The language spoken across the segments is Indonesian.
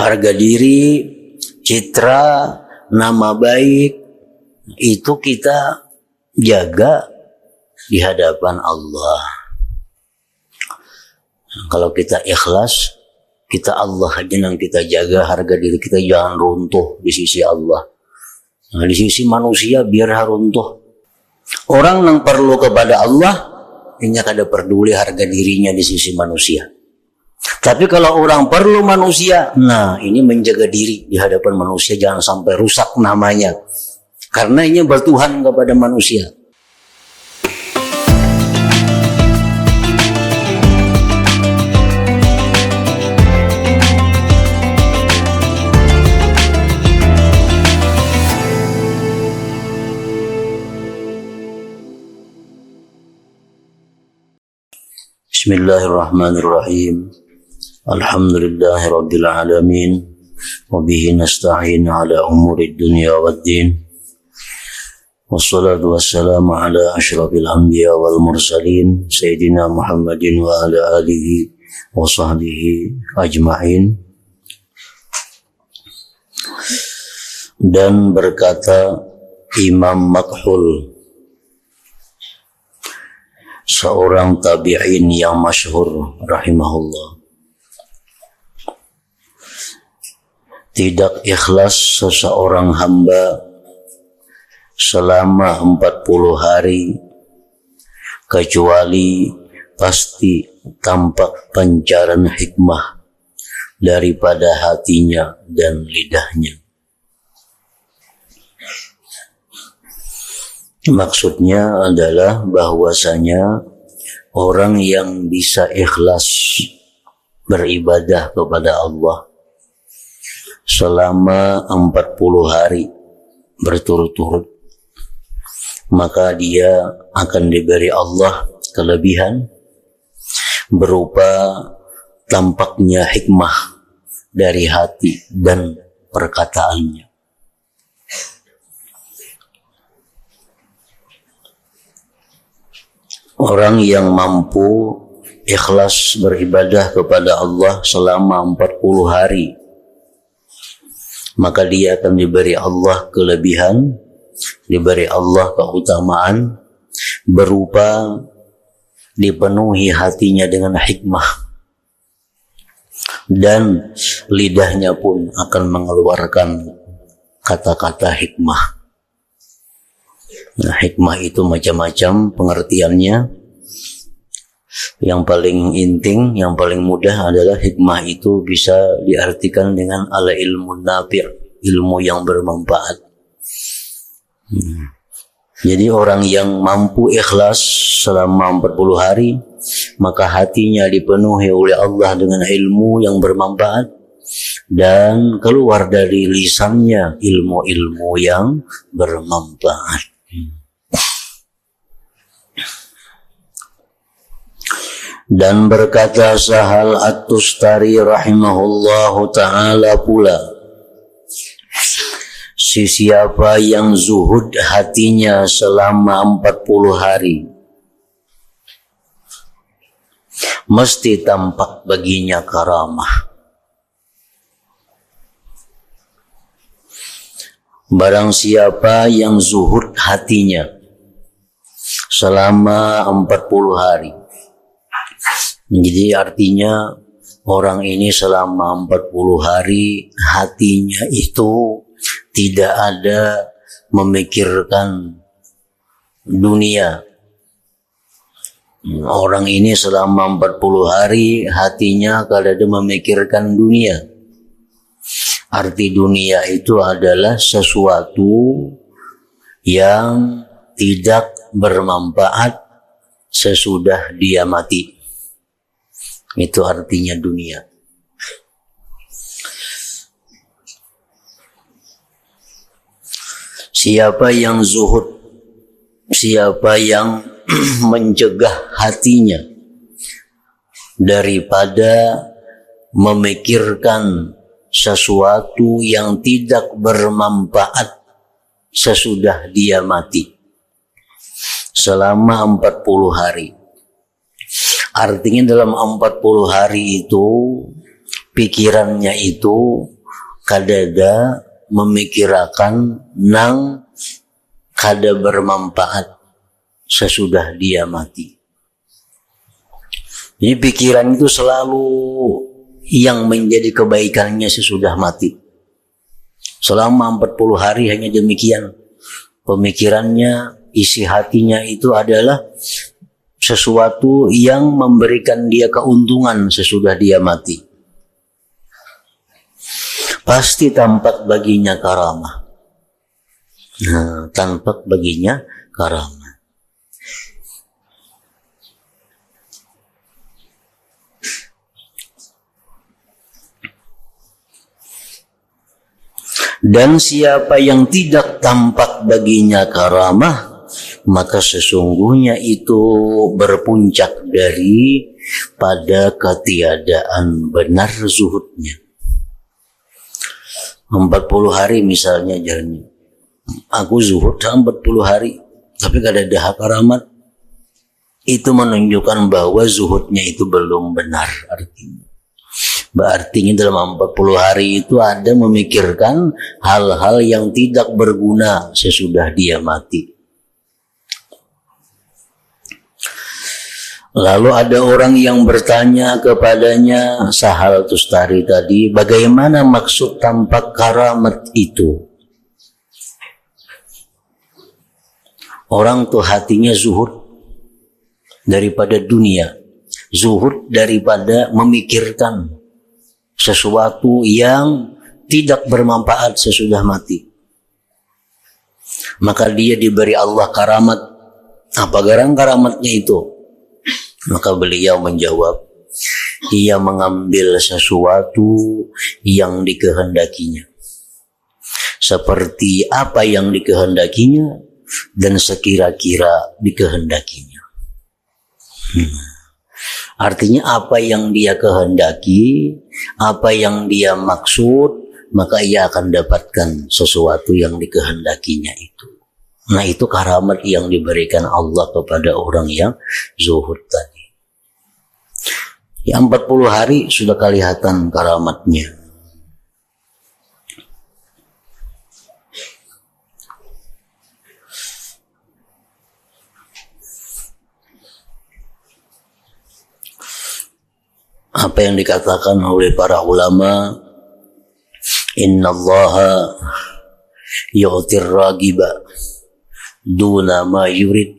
harga diri, citra, nama baik itu kita jaga di hadapan Allah. Kalau kita ikhlas, kita Allah aja yang kita jaga, harga diri kita jangan runtuh di sisi Allah. Nah, di sisi manusia biar runtuh. Orang yang perlu kepada Allah, ini kada peduli harga dirinya di sisi manusia. Tapi kalau orang perlu manusia, nah ini menjaga diri di hadapan manusia, jangan sampai rusak namanya. Karena ini bertuhan kepada manusia. Bismillahirrahmanirrahim. Alhamdulillahi rabbil alamin. Wa bihi nasta'in ala umuri dunya waddin. Wassalatu wassalamu ala asyrafil anbiya wal mursalin Sayyidina Muhammadin wa ala alihi wa sahbihi ajma'in. Dan berkata Imam Makhul, seorang tabi'in yang masyhur rahimahullah, tidak ikhlas seseorang hamba selama 40 hari kecuali pasti tampak pancaran hikmah daripada hatinya dan lidahnya. Maksudnya adalah bahwasanya orang yang bisa ikhlas beribadah kepada Allah selama 40 hari berturut-turut, maka dia akan diberi Allah kelebihan berupa tampaknya hikmah dari hati dan perkataannya. Orang yang mampu ikhlas beribadah kepada Allah selama 40 hari, maka dia akan diberi Allah kelebihan, diberi Allah keutamaan berupa dipenuhi hatinya dengan hikmah, dan lidahnya pun akan mengeluarkan kata-kata hikmah. Nah, hikmah itu macam-macam pengertiannya. Yang paling inting, yang paling mudah adalah hikmah itu bisa diartikan dengan ala ilmu nafi', ilmu yang bermanfaat. Jadi orang yang mampu ikhlas selama 40 hari, maka hatinya dipenuhi oleh Allah dengan ilmu yang bermanfaat, dan keluar dari lisannya ilmu-ilmu yang bermanfaat. Dan berkata Sahal At-Tustari rahimahullahu ta'ala pula, siapa yang zuhud hatinya selama 40 hari, mesti tampak baginya karamah. Barang siapa yang zuhud hatinya selama 40 hari, jadi artinya orang ini selama 40 hari hatinya itu tidak ada memikirkan dunia. Orang ini selama 40 hari hatinya kada ada memikirkan dunia. Arti dunia itu adalah sesuatu yang tidak bermanfaat sesudah dia mati. Itu artinya dunia. Siapa yang zuhud, siapa yang mencegah hatinya daripada memikirkan sesuatu yang tidak bermanfaat sesudah dia mati selama 40 hari. Artinya dalam 40 hari itu pikirannya itu kadada memikirakan nang kada bermanfaat sesudah dia mati. Jadi pikiran itu selalu yang menjadi kebaikannya sesudah mati. Selama 40 hari hanya demikian. Pemikirannya, isi hatinya itu adalah sesuatu yang memberikan dia keuntungan sesudah dia mati. Pasti tampak baginya karamah. Nah, tampak baginya karamah. Dan siapa yang tidak tampak baginya karamah, maka sesungguhnya itu berpuncak dari pada ketiadaan benar zuhudnya. 40 hari misalnya jalannya. Aku zuhud 40 hari, tapi kada ada karamat. Itu menunjukkan bahwa zuhudnya itu belum benar artinya. Berarti dalam 40 hari itu ada memikirkan hal-hal yang tidak berguna sesudah dia mati. Lalu ada orang yang bertanya kepadanya, Sahal Tustari tadi, bagaimana maksud tampak karamat itu? Orang tuh hatinya zuhud daripada dunia, zuhud daripada memikirkan sesuatu yang tidak bermanfaat sesudah mati. Maka dia diberi Allah karamat. Apa garang karamatnya itu? Maka beliau menjawab, ia mengambil sesuatu yang dikehendakinya. Seperti apa yang dikehendakinya dan sekira-kira dikehendakinya. Artinya apa yang dia kehendaki, apa yang dia maksud, maka ia akan dapatkan sesuatu yang dikehendakinya itu. Nah, itu karamat yang diberikan Allah kepada orang yang zuhud tadi. Ya, 40 hari sudah kelihatan karamatnya. Apa yang dikatakan oleh para ulama, innallaha yu'tir ragiba duna ma yurid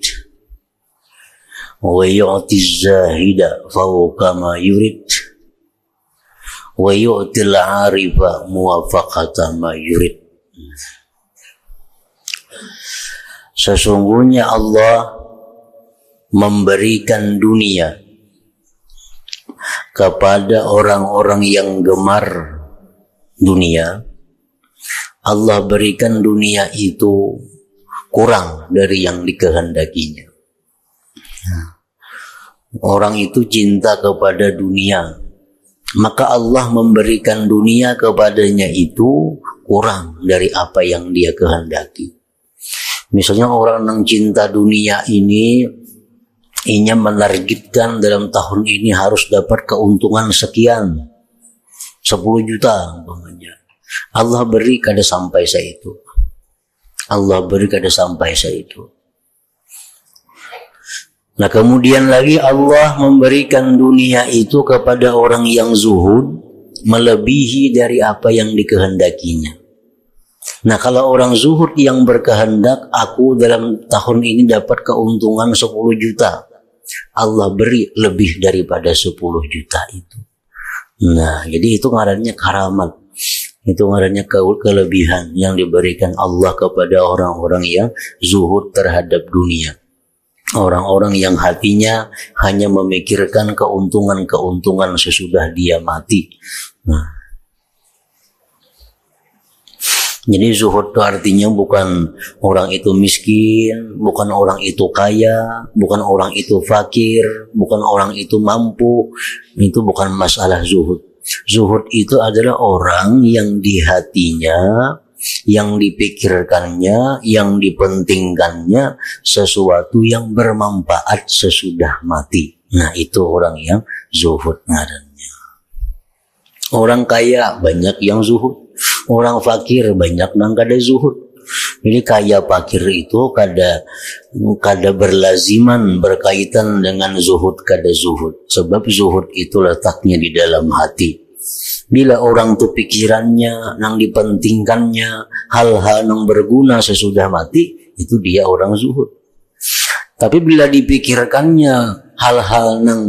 wa yu'tiz zahida fawqa ma yurid wa yu'til 'arifa muwafaqata ma yurid. Sesungguhnya Allah memberikan dunia kepada orang-orang yang gemar dunia. Allah berikan dunia itu kurang dari yang dikehendakinya. Orang itu cinta kepada dunia, maka Allah memberikan dunia kepadanya itu kurang dari apa yang dia kehendaki. Misalnya orang yang cinta dunia ini, ia menargetkan dalam tahun ini harus dapat keuntungan sekian, 10 juta umpamanya. Allah beri kada sampai seitu. Allah beri kada sampai seitu. Nah, kemudian lagi Allah memberikan dunia itu kepada orang yang zuhud melebihi dari apa yang dikehendakinya. Nah, kalau orang zuhud yang berkehendak, aku dalam tahun ini dapat keuntungan 10 juta. Allah beri lebih daripada 10 juta itu. Nah, jadi itu ngarannya karamat. Itu ngarannya kelebihan yang diberikan Allah kepada orang-orang yang zuhud terhadap dunia. Orang-orang yang hatinya hanya memikirkan keuntungan-keuntungan sesudah dia mati. Nah, jadi zuhud itu artinya bukan orang itu miskin, bukan orang itu kaya, bukan orang itu fakir, bukan orang itu mampu. Itu bukan masalah zuhud. Zuhud itu adalah orang yang di hatinya, yang dipikirkannya, yang dipentingkannya sesuatu yang bermanfaat sesudah mati. Nah, itu orang yang zuhud ngarannya. Orang kaya banyak yang zuhud, orang fakir banyak nang kada zuhud. Jadi kaya fakir itu kada berlaziman berkaitan dengan zuhud kada zuhud. Sebab zuhud itu letaknya di dalam hati. Bila orang tu pikirannya nang dipentingkannya hal-hal yang berguna sesudah mati, itu dia orang zuhud. Tapi bila dipikirkannya hal-hal yang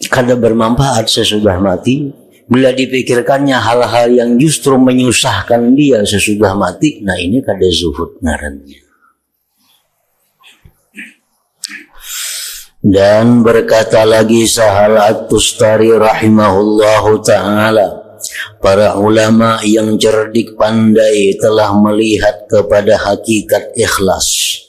kada bermanfaat sesudah mati, bila dipikirkannya hal-hal yang justru menyusahkan dia sesudah mati, nah ini kada zuhud ngarannya. Dan berkata lagi Sahal At-Tustari rahimahullahu ta'ala, para ulama yang cerdik pandai telah melihat kepada hakikat ikhlas,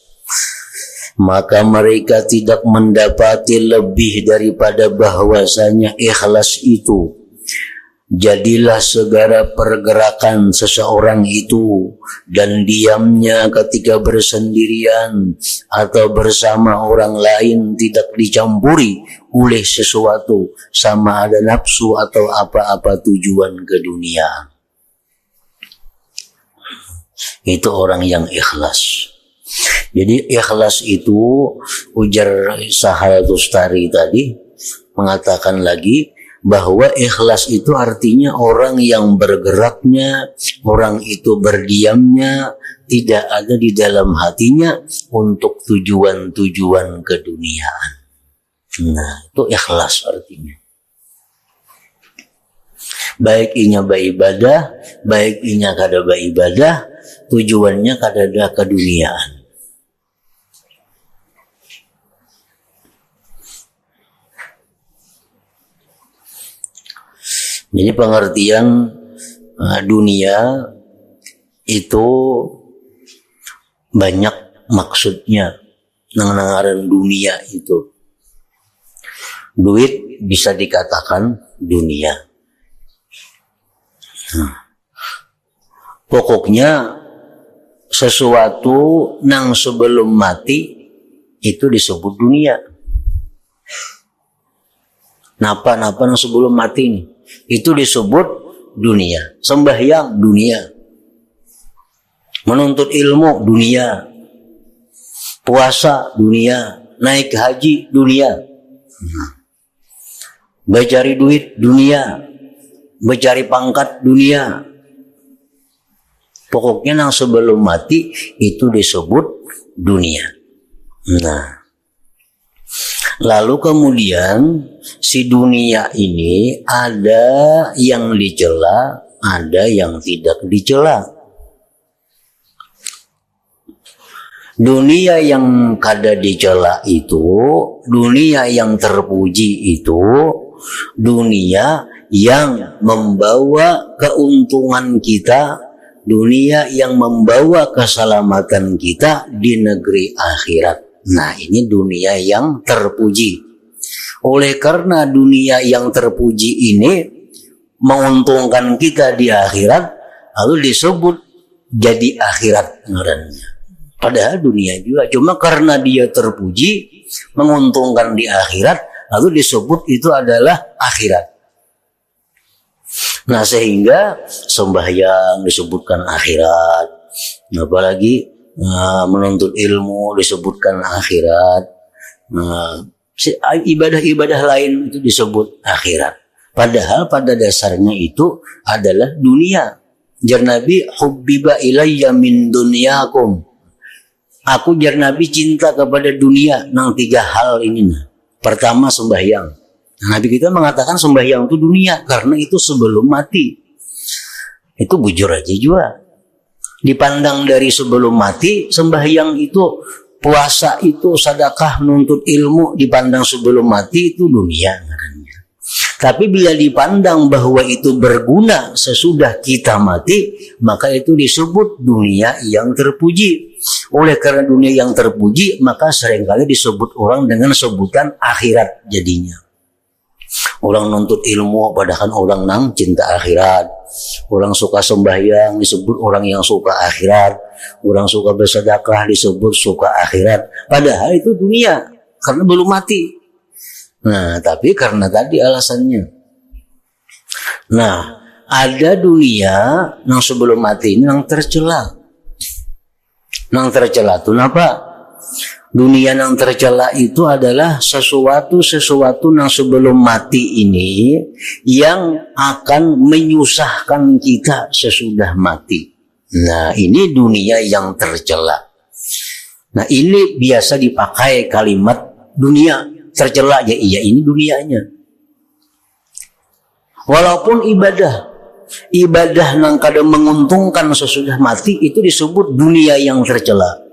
maka mereka tidak mendapati lebih daripada bahwasanya ikhlas itu jadilah segala pergerakan seseorang itu dan diamnya ketika bersendirian atau bersama orang lain tidak dicampuri oleh sesuatu, sama ada nafsu atau apa-apa tujuan keduniaan. Itu orang yang ikhlas. Jadi ikhlas itu, ujar Sahal Tustari tadi mengatakan lagi bahwa ikhlas itu artinya orang yang bergeraknya, orang itu berdiamnya tidak ada di dalam hatinya untuk tujuan-tujuan keduniaan. Nah, itu ikhlas artinya. Baik inya beribadah, baik inya kada beribadah, tujuannya kada ada keduniaan. Jadi pengertian dunia itu banyak maksudnya. Nang-nangaran dunia itu, duit bisa dikatakan dunia. Pokoknya sesuatu nang sebelum mati itu disebut dunia. Napa-napa nang sebelum mati nih, itu disebut dunia. Sembahyang dunia, menuntut ilmu dunia, puasa dunia, naik haji dunia, mencari duit dunia, mencari pangkat dunia. Pokoknya yang sebelum mati itu disebut dunia. Nah, lalu kemudian si dunia ini ada yang dicela, ada yang tidak dicela. Dunia yang kada dicela itu, dunia yang terpuji itu, dunia yang membawa keuntungan kita, dunia yang membawa keselamatan kita di negeri akhirat. Nah, ini dunia yang terpuji. Oleh karena dunia yang terpuji ini menguntungkan kita di akhirat, lalu disebut jadi akhirat ngarannya. Padahal dunia juga, cuma karena dia terpuji, menguntungkan di akhirat, lalu disebut itu adalah akhirat. Nah, sehingga sembahyang disebutkan akhirat, apalagi menuntut ilmu disebutkan akhirat, ibadah-ibadah lain itu disebut akhirat. Padahal pada dasarnya itu adalah dunia. Jar Nabi, hubbiba ilayya min dunyakum. Aku jar Nabi cinta kepada dunia nang tiga hal ini. Pertama sembahyang. Nabi kita mengatakan sembahyang itu dunia karena itu sebelum mati. Itu bujur aja juga. Dipandang dari sebelum mati, sembahyang itu, puasa itu, sedekah, nuntut ilmu, dipandang sebelum mati itu dunia. Tapi bila dipandang bahwa itu berguna sesudah kita mati, maka itu disebut dunia yang terpuji. Oleh karena dunia yang terpuji, maka seringkali disebut orang dengan sebutan akhirat jadinya. Orang nuntut ilmu padahal orang nang cinta akhirat. Orang suka sembahyang disebut orang yang suka akhirat. Orang suka bersedekah disebut suka akhirat. Padahal itu dunia karena belum mati. Nah, tapi karena tadi alasannya Nah, ada dunia yang sebelum mati ini yang tercela. Yang tercela itu apa? Dunia yang tercela itu adalah sesuatu yang sebelum mati ini yang akan menyusahkan kita sesudah mati. Nah, ini dunia yang tercela. Nah, ini biasa dipakai kalimat dunia tercela. Ya iya, ini dunianya. Walaupun ibadah yang kadang menguntungkan sesudah mati itu disebut dunia yang tercela.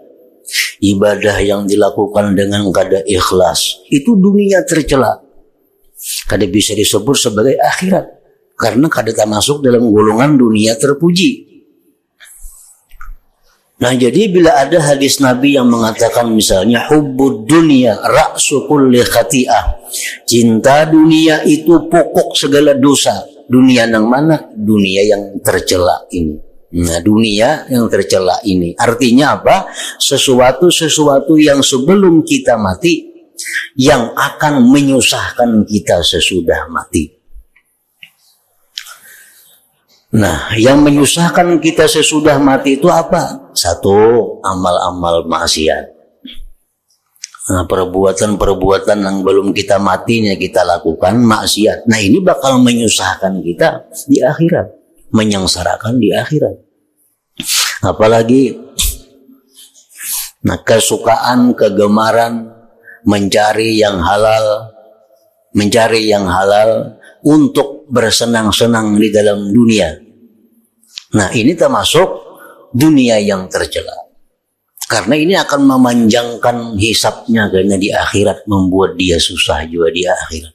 Ibadah yang dilakukan dengan kada ikhlas itu dunia tercela. Kada bisa disebut sebagai akhirat karena kada termasuk dalam golongan dunia terpuji. Nah, jadi bila ada hadis Nabi yang mengatakan misalnya hubbud dunya ra'su kulli khati'ah. Cinta dunia itu pokok segala dosa. Dunia yang mana? Dunia yang tercela ini. Nah, dunia yang tercela ini artinya apa? Sesuatu yang sebelum kita mati yang akan menyusahkan kita sesudah mati. Nah, yang menyusahkan kita sesudah mati itu apa? Satu, amal-amal maksiat. Nah, perbuatan-perbuatan yang belum kita matinya kita lakukan maksiat. Nah, ini bakal menyusahkan kita di akhirat, menyengsarakan di akhirat. Apalagi kesukaan, kegemaran mencari yang halal untuk bersenang-senang di dalam dunia. Nah, ini termasuk dunia yang tercela. Karena ini akan memanjangkan hisapnya karena di akhirat, membuat dia susah juga di akhirat.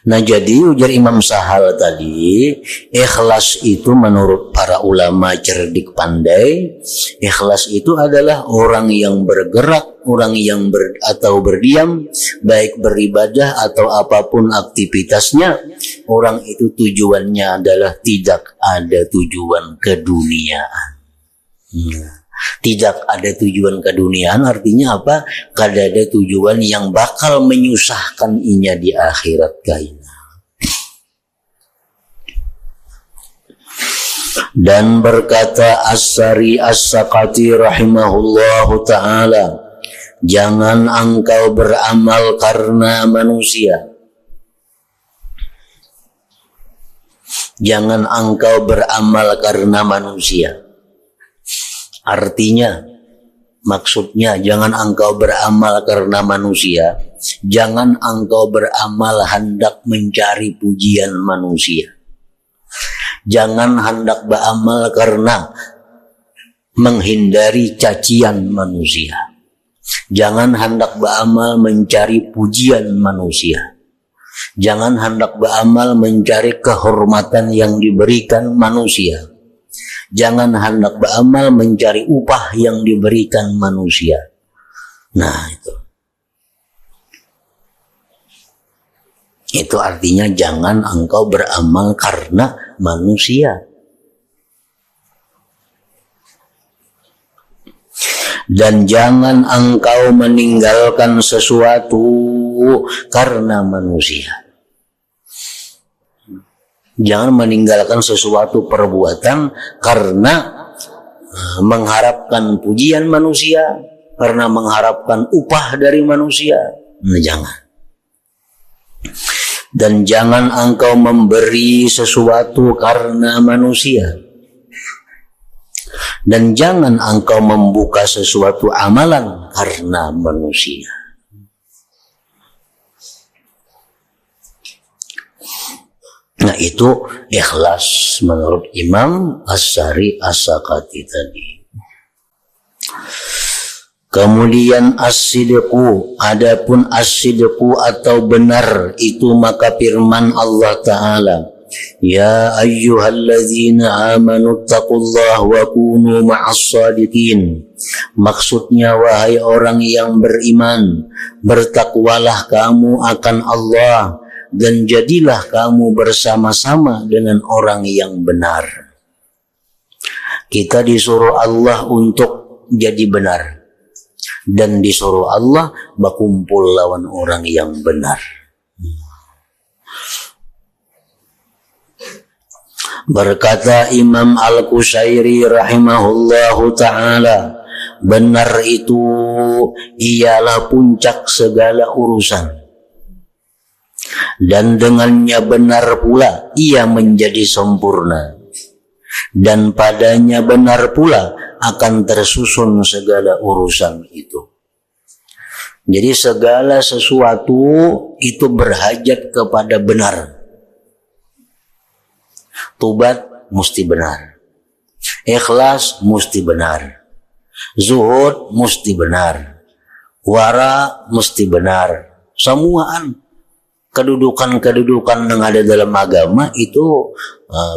Nah, jadi ujar Imam Sahal tadi, ikhlas itu menurut para ulama cerdik pandai, ikhlas itu adalah orang yang bergerak, orang yang berdiam, baik beribadah atau apapun aktivitasnya, orang itu tujuannya adalah tidak ada tujuan keduniaan. Tidak ada tujuan keduniaan artinya apa? Kada ada tujuan yang bakal menyusahkan inya di akhirat kaina. Dan berkata As-Sari As-Sakati rahimahullahu ta'ala, jangan engkau beramal karena manusia. Jangan engkau beramal karena manusia. Artinya, maksudnya jangan engkau beramal karena manusia. Jangan engkau beramal hendak mencari pujian manusia. Jangan hendak beramal karena menghindari cacian manusia. Jangan hendak beramal mencari pujian manusia. Jangan hendak beramal mencari kehormatan yang diberikan manusia. Jangan hendak beramal mencari upah yang diberikan manusia. Nah, itu artinya jangan engkau beramal karena manusia. Dan jangan engkau meninggalkan sesuatu karena manusia. Jangan meninggalkan sesuatu perbuatan karena mengharapkan pujian manusia, karena mengharapkan upah dari manusia. Nah, jangan. Dan jangan engkau memberi sesuatu karena manusia. Dan jangan engkau membuka sesuatu amalan karena manusia. Nah, itu ikhlas menurut Imam As-Sari As-Sakati tadi. Kemudian as-sidqu, adapun as-sidqu atau benar itu maka firman Allah Ta'ala, ya ayyuhalladzina amanu taqullaha wa kunu ma'as-sadiqin. Maksudnya, wahai orang yang beriman, bertakwalah kamu akan Allah dan jadilah kamu bersama-sama dengan orang yang benar. Kita disuruh Allah untuk jadi benar, dan disuruh Allah berkumpul lawan orang yang benar. Berkata Imam Al-Qushairi rahimahullahu ta'ala, benar itu ialah puncak segala urusan, dan dengannya benar pula ia menjadi sempurna, dan padanya benar pula akan tersusun segala urusan itu. Jadi segala sesuatu itu berhajat kepada benar. Tobat mesti benar, ikhlas mesti benar, zuhud mesti benar, wara mesti benar. Semuaan kedudukan-kedudukan yang ada dalam agama itu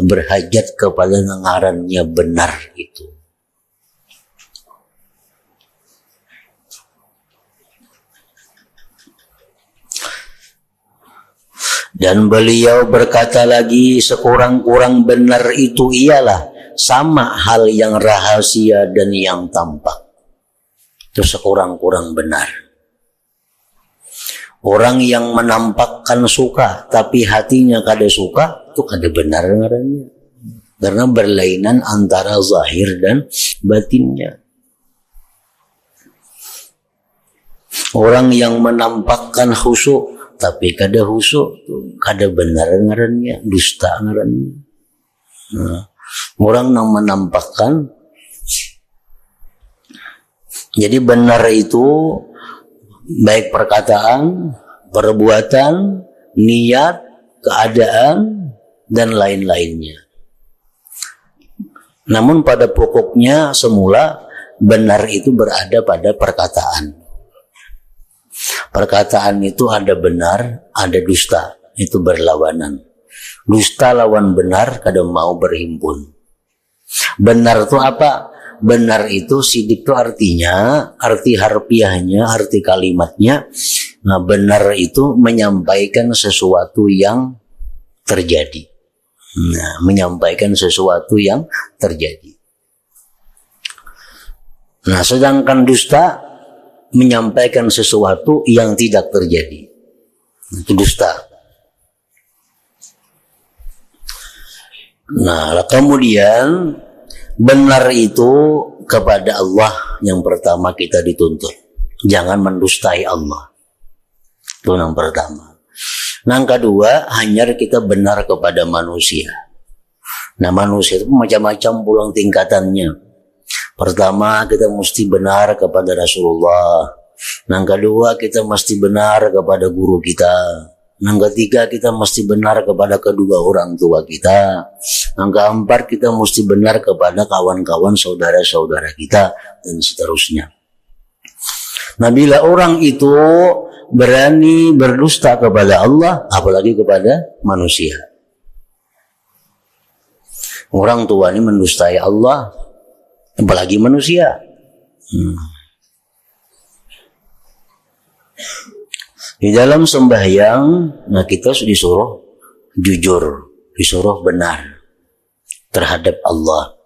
berhajat kepada ngarannya benar itu. Dan beliau berkata lagi, sekurang-kurang benar itu ialah sama hal yang rahasia dan yang tampak. Itu sekurang-kurang benar. Orang yang menampakkan suka tapi hatinya kada suka, itu kada benar ngarannya. Karena berlainan antara zahir dan batinnya. Orang yang menampakkan khusyuk tapi kada khusyuk, kada benar ngarannya, dusta ngarannya. Orang yang menampakkan, jadi benar itu baik perkataan, perbuatan, niat, keadaan, dan lain-lainnya. Namun pada pokoknya semula benar itu berada pada perkataan. Perkataan itu ada benar, ada dusta. Itu berlawanan. Dusta lawan benar kada mau berhimpun. Benar itu apa? Benar itu sidik itu artinya, arti harfiahnya, arti kalimatnya. Nah, benar itu menyampaikan sesuatu yang terjadi. Nah, menyampaikan sesuatu yang terjadi. Nah, sedangkan dusta menyampaikan sesuatu yang tidak terjadi. Itu dusta. Nah, kemudian benar itu kepada Allah yang pertama kita dituntut. Jangan mendustai Allah. Itu yang pertama. Yang kedua, hanya kita benar kepada manusia. Nah, manusia itu macam-macam pulang tingkatannya. Pertama, kita mesti benar kepada Rasulullah. Yang kedua, kita mesti benar kepada guru kita. Yang ketiga, kita mesti benar kepada kedua orang tua kita. Yang keempat, kita mesti benar kepada kawan-kawan saudara-saudara kita, dan seterusnya. Nah, bila orang itu berani berdusta kepada Allah, apalagi kepada manusia. Orang tua ini mendustai Allah, apalagi manusia. Di dalam sembahyang, nah kita disuruh jujur, disuruh benar terhadap Allah.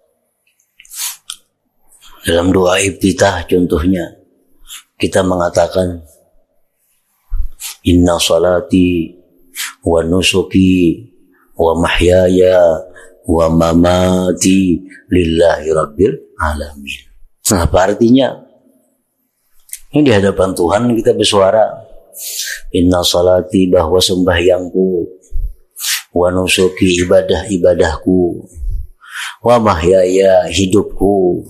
Dalam doa iftitah contohnya, kita mengatakan, Inna salati wa nusuki wa mahyaya wa mamati lillahi rabbil alamin. Nah, apa artinya? Ini di hadapan Tuhan kita bersuara, Inna salati, bahwa sembahyangku, wa nusuki, ibadah-ibadahku, wa mahyaya, hidupku,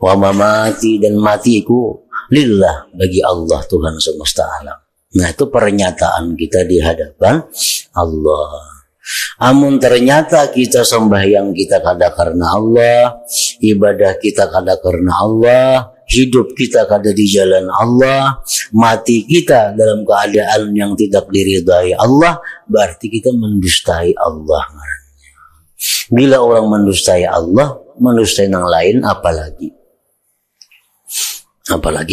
wa mamati, dan matiku, lillah, bagi Allah Tuhan semesta alam. Nah, itu pernyataan kita di hadapan Allah. Amun ternyata kita sembahyang kita kada karena Allah, ibadah kita kada karena Allah, hidup kita kada di jalan Allah, mati kita dalam keadaan yang tidak diridai Allah, berarti kita mendustai Allah. Bila orang mendustai Allah, mendustai yang lain, apalagi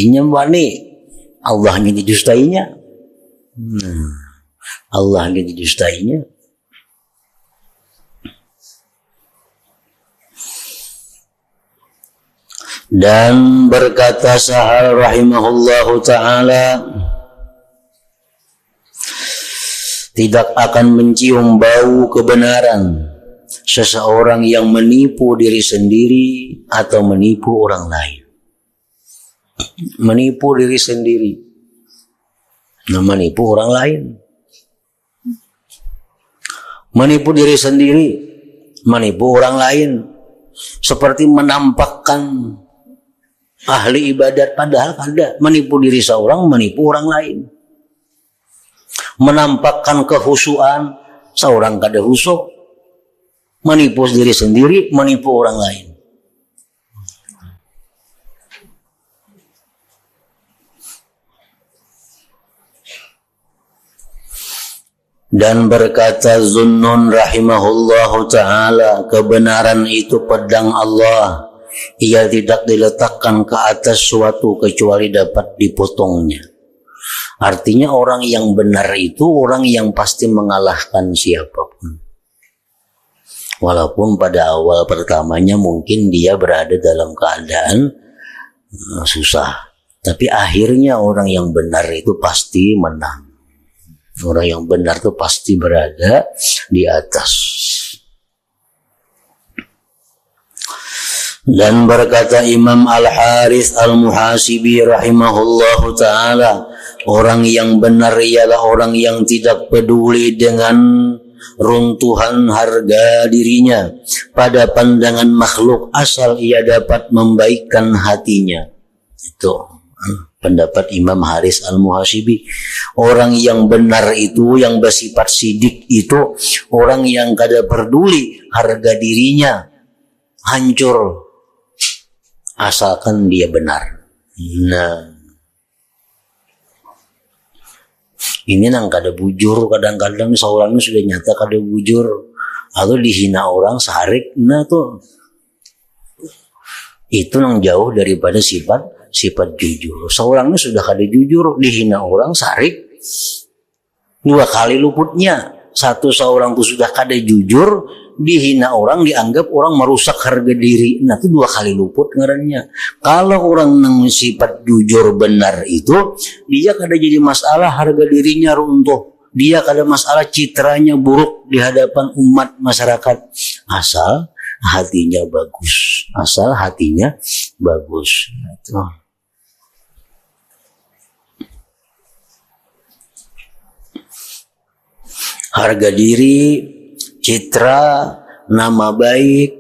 nyembani Allahnya didustainya. Allahnya didustainya. Dan berkata Sahal rahimahullahu ta'ala, tidak akan mencium bau kebenaran seseorang yang menipu diri sendiri atau menipu orang lain. Menipu diri sendiri, menipu orang lain. Menipu diri sendiri, menipu orang lain. Seperti menampakkan ahli ibadat padahal kada. Menipu diri seorang, menipu orang lain. Menampakkan kehusuan, seorang kada husuk. Menipu diri sendiri, menipu orang lain. Dan berkata Zunnun rahimahullahu ta'ala, kebenaran itu pedang Allah. Ia tidak diletakkan ke atas suatu kecuali dapat dipotongnya. Artinya orang yang benar itu orang yang pasti mengalahkan siapapun. Walaupun pada awal pertamanya mungkin dia berada dalam keadaan susah. Tapi akhirnya orang yang benar itu pasti menang. Orang yang benar itu pasti berada di atas. Dan berkata Imam Al-Harith Al-Muhasibi rahimahullahu ta'ala, orang yang benar ialah orang yang tidak peduli dengan runtuhan harga dirinya pada pandangan makhluk asal ia dapat membaikkan hatinya. Itu pendapat Imam Haris Al-Muhasibi. Orang yang benar itu, yang bersifat sidik itu, orang yang kada peduli harga dirinya hancur asalkan dia benar. Nah, ini nang kada bujur, kadang-kadang seorangnya sudah nyata kada bujur atau dihina orang sarik. Nah tuh, itu nang jauh daripada sifat jujur. Seorangnya sudah kada jujur, dihina orang sarik, dua kali luputnya. Satu, seorang itu sudah kada jujur, dihina orang, dianggap orang merusak harga diri. Nah itu dua kali luput ngarannya. Kalau orang nang sifat jujur benar itu, dia kada jadi masalah harga dirinya runtuh. Dia kada masalah citranya buruk di hadapan umat masyarakat. Asal hatinya bagus. Asal hatinya bagus. Itu. Harga diri, citra, nama baik,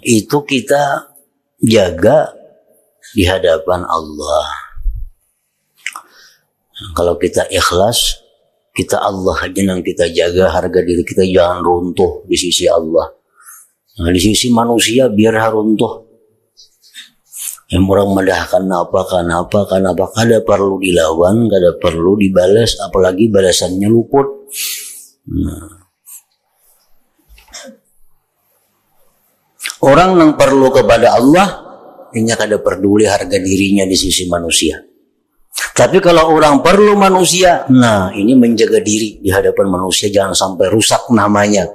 itu kita jaga di hadapan Allah. Kalau kita ikhlas, kita Allah aja yang kita jaga, harga diri kita jangan runtuh di sisi Allah. Nah, di sisi manusia biar runtuh. Yang orang medahkan apa, kada perlu dilawan, kada perlu dibalas, apalagi balasannya luput. Nah. Orang yang perlu kepada Allah, ini kada peduli harga dirinya di sisi manusia. Tapi kalau orang perlu manusia, nah ini menjaga diri di hadapan manusia, jangan sampai rusak namanya.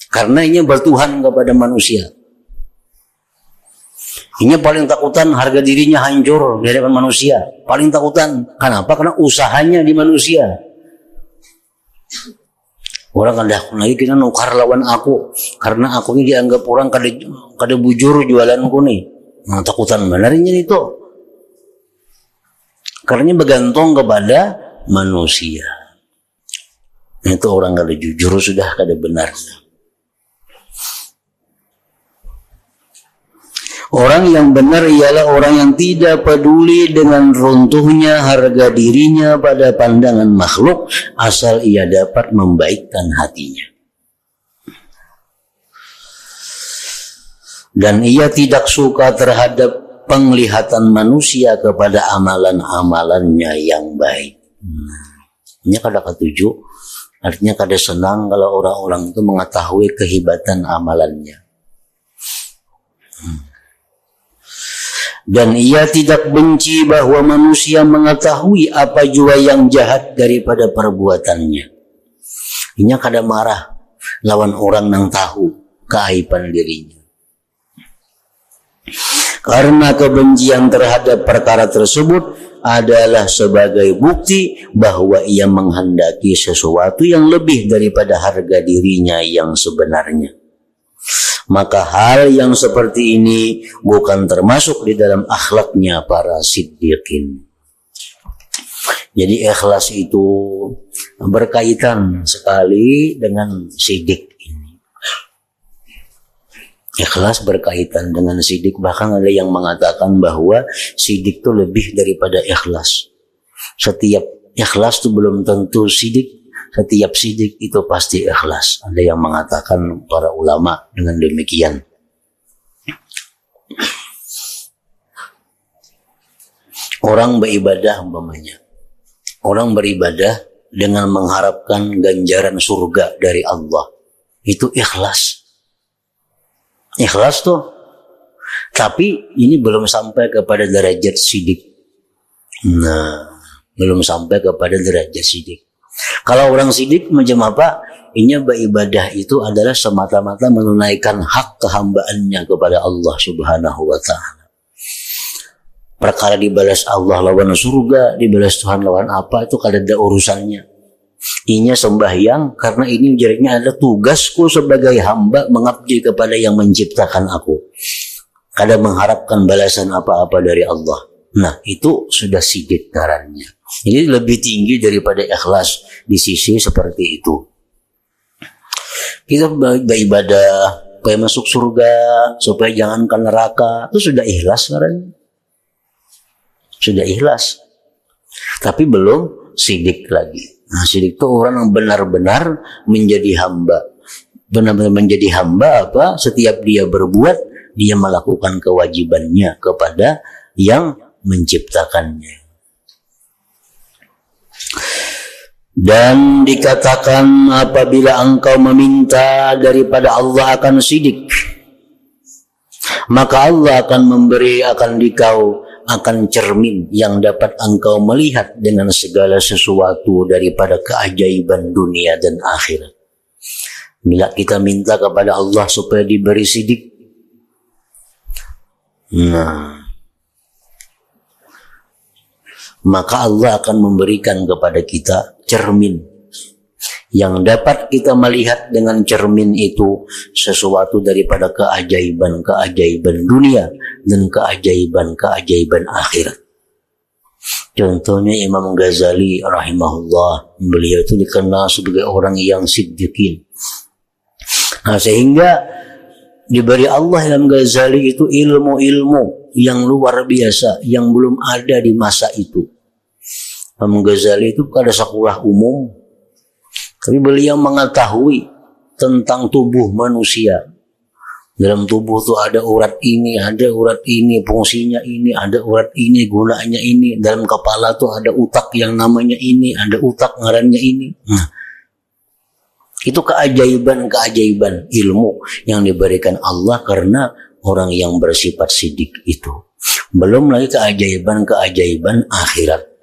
Karena ini bertuhan kepada manusia. Ini paling takutan harga dirinya hancur di hadapan manusia. Paling takutan. Kenapa? Karena usahanya di manusia. Orang lagi kita nukar lawan aku karena aku ini dianggap orang kada bujur jualanku nih. Nah, takutan benarnya itu. Karena bergantung kepada manusia. Itu orang kada jujur sudah kada benar. Orang yang benar ialah orang yang tidak peduli dengan runtuhnya harga dirinya pada pandangan makhluk asal ia dapat membaikkan hatinya. Dan ia tidak suka terhadap penglihatan manusia kepada amalan-amalannya yang baik. Ini kada ketujuh, artinya kada senang kalau orang-orang itu mengetahui kehebatan amalannya. Dan ia tidak benci bahwa manusia mengetahui apa jua yang jahat daripada perbuatannya. Ini kada marah lawan orang yang tahu keaiban dirinya. Karena kebencian terhadap perkara tersebut adalah sebagai bukti bahwa ia menghendaki sesuatu yang lebih daripada harga dirinya yang sebenarnya. Maka hal yang seperti ini bukan termasuk di dalam akhlaknya para siddiqin. Jadi ikhlas itu berkaitan sekali dengan sidik ini. Ikhlas berkaitan dengan sidik. Bahkan ada yang mengatakan bahwa sidik itu lebih daripada ikhlas. Setiap ikhlas itu belum tentu sidik. Setiap sidik itu pasti ikhlas. Ada yang mengatakan para ulama dengan demikian. Orang beribadah umpamanya. Orang beribadah dengan mengharapkan ganjaran surga dari Allah. Itu ikhlas. Ikhlas tuh. Tapi ini belum sampai kepada derajat sidik. Nah, belum sampai kepada derajat sidik. Kalau orang sidik macam apa? Ini beribadah itu adalah semata-mata menunaikan hak kehambaannya kepada Allah Subhanahu wa ta'ala. Perkara dibalas Allah lawan surga, dibalas Tuhan lawan apa, itu kada ada urusannya. Inya sembahyang karena ini jadinya adalah tugasku sebagai hamba mengabdi kepada yang menciptakan aku. Kada mengharapkan balasan apa-apa dari Allah. Nah, itu sudah sidik ngarannya. Ini lebih tinggi daripada ikhlas di sisi seperti itu. Kita beribadah supaya masuk surga, supaya jangan ke neraka, itu sudah ikhlas ngarannya. Sudah ikhlas, tapi belum sidik lagi. Nah, sidik itu orang yang benar-benar menjadi hamba. Benar-benar menjadi hamba apa? Setiap dia berbuat, dia melakukan kewajibannya kepada yang menciptakannya. Dan dikatakan apabila engkau meminta daripada Allah akan sidik, maka Allah akan memberi akan dikau akan cermin yang dapat engkau melihat dengan segala sesuatu daripada keajaiban dunia dan akhirat. Bila kita minta kepada Allah supaya diberi sidik, nah, maka Allah akan memberikan kepada kita cermin yang dapat kita melihat dengan cermin itu sesuatu daripada keajaiban-keajaiban dunia dan keajaiban-keajaiban akhirat. Contohnya Imam Ghazali rahimahullah, beliau itu dikenal sebagai orang yang siddiqin. Nah, sehingga diberi Allah Imam Ghazali itu ilmu-ilmu yang luar biasa yang belum ada di masa itu. Imam Ghazali itu kada sekolah umum, tapi beliau mengetahui tentang tubuh manusia. Dalam tubuh itu ada urat ini, fungsinya ini, ada urat ini, gunanya ini. Dalam kepala itu ada utak yang namanya ini, ada utak ngarannya ini. Nah, itu keajaiban-keajaiban ilmu yang diberikan Allah karena orang yang bersifat sidik itu. Belum lagi keajaiban-keajaiban akhirat.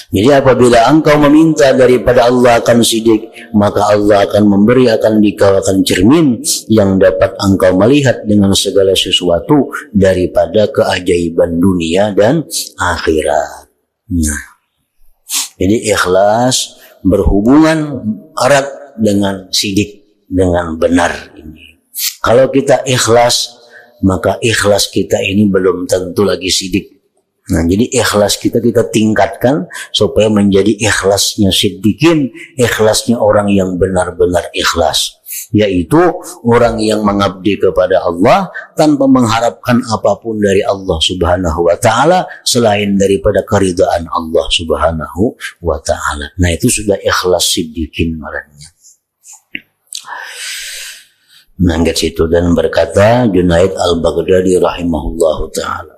Jadi apabila engkau meminta daripada Allah akan sidik, maka Allah akan memberi akan dikau akan cermin yang dapat engkau melihat dengan segala sesuatu daripada keajaiban dunia dan akhirat. Nah, jadi ikhlas berhubungan erat dengan sidik, dengan benar ini. Kalau kita ikhlas, maka ikhlas kita ini belum tentu lagi sidik. Nah, jadi ikhlas kita tingkatkan supaya menjadi ikhlasnya siddiqin, ikhlasnya orang yang benar-benar ikhlas, yaitu orang yang mengabdi kepada Allah tanpa mengharapkan apapun dari Allah Subhanahu wa ta'ala selain daripada keridhaan Allah Subhanahu wa ta'ala. Nah, itu sudah ikhlas siddiqin marahnya. Nah, situ dan berkata Junaid al-Baghdadi rahimahullahu ta'ala,